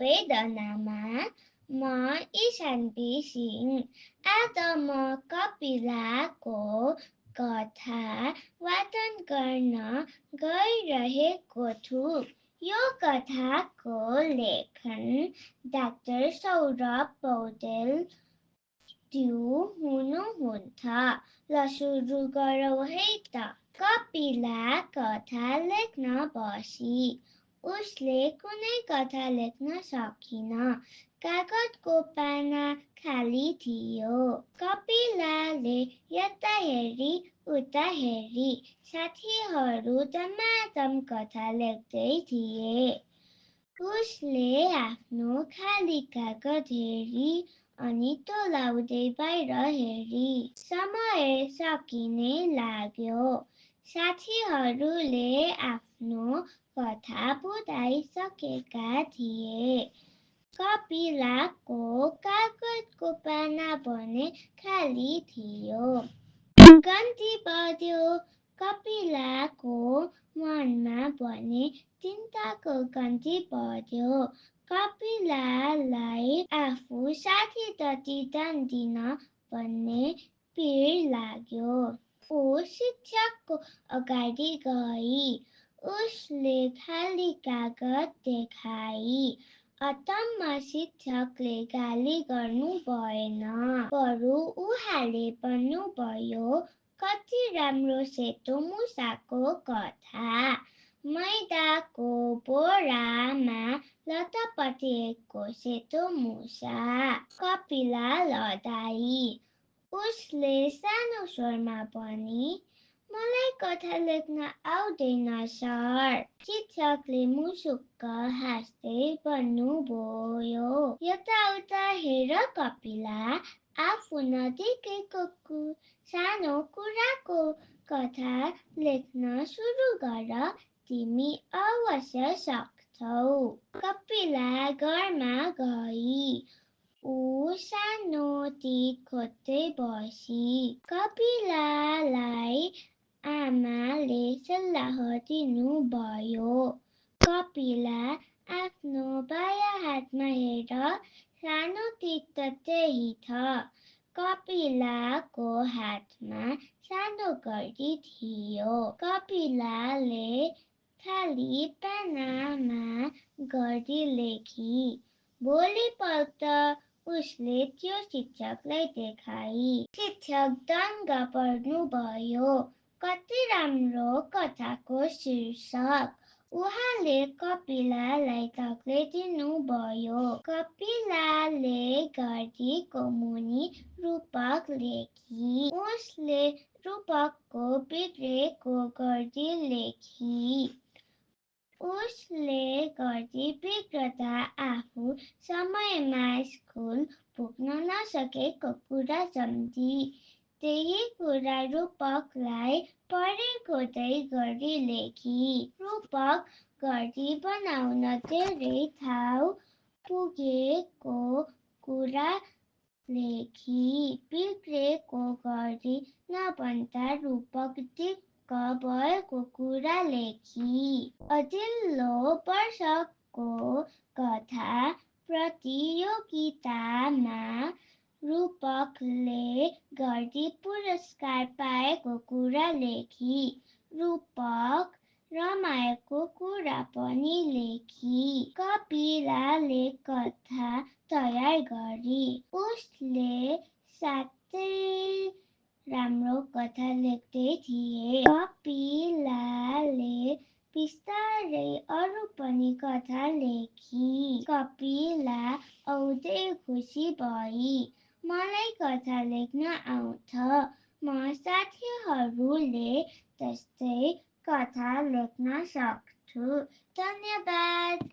सबैजनामा म इशान्ती सिंह। आज म कपिलाको कथा वाचन गर्न गइरहेको छु। यो कथाको लेखन डाक्टर सौरभ पौडेल हुनुहुन्छ। ल सुरु गरौँ है त। कपिला कथा लेख्न बसी। उसले कुनै कथा लेख्न सकिन। कागजको पाना खाली थियो। कपिलाले यता हेरी उता हेरी। साथीहरू जम्माजम कथा लेख्दै थिए। उसले आफ्नो खाली कागज हेरी अनि तोलाउँदै बाहिर हेरी। समय सकिने लाग्यो। साथीहरूले आफ्नो कथा बुझाइसकेका थिए। कपिलाको कागजको पाना भने खाली थियो। घन्टी बज्यो। कपिलाको मनमा भने चिन्ताको घन्टी बज्यो। कपिलालाई आफू साथी जति जान्दिन भन्ने पिर लाग्यो। ऊ शिक्षकको अगाडि गई। उसले खाली कागज देखाई। अचम्म शिक्षकले गाली गर्नु भएन। बरु उहाँले भन्नुभयो, कति राम्रो सेतो मुसाको कथा। मैदाको बोरामा लटपटिएको सेतो मुसा। कपिला लजाई। उसले सानो स्वरमा भनी, मलाई कथा लेख्न आउँदैन सर। शिक्षकले मुसुक्क हाँस्दै भन्नुभयो, यताउता हेर कपिला, आफू नदेखेको सानो कुराको कथा लेख्न सुरु गर। तिमी अवश्य सक्छौ। कपिला घरमा गई। ऊ सानो चिज खोज्दै बसी। कपिलालाई आमाले सल्लाह दिनुभयो। कपिला आफ्नो बायाँ हातमा हेर, सानो चिज त त्यही छ। कपिलाको हातमा सानो घडी थियो। कपिलाले खाली पानामा घडी लेखी। भोलिपल्ट उसले त्यो शिक्षकलाई देखाई। शिक्षक दङ्ग पर्नुभयो। कति राम्रो कथाको शीर्षक। उहाँले कपिलालाई तक्लै दिनुभयो। कपिलाले घडीको मुनि रूपक लेखी। उसले रूपकको बिग्रेको घडी लेखी। उसले घडी बिग्रदा आफू समयमा स्कुल पुग्न नसकेको कुरा सम्झी। त्यही कुरा रूपकलाई परेखोज्दै घडी लेखी। रूपक घडी बनाउन धेरै ठाउँ पुगेको कुरा लेखी। बिग्रेको घडी नभन्दा रूपक दिक्क भएको कुरा लेखी। अघिल्लो वर्षको कथा प्रतियोगितामा रूपकले घडी पुरस्कार पाएको कुरा लेखी। रूपक रमाएको कुरा पनि लेखी। कपिलाले कथा तयार गरी। उसले साह्रै राम्रो कथा लेख्दै थिए। कपिलाले बिस्तारै अरू पनि कथा लेखी। कपिला औधै खुसी भई। मलाई कथा लेख्न आउँछ। म साथीहरूले जस्तै कथा लेख्न सक्छु। धन्यवाद।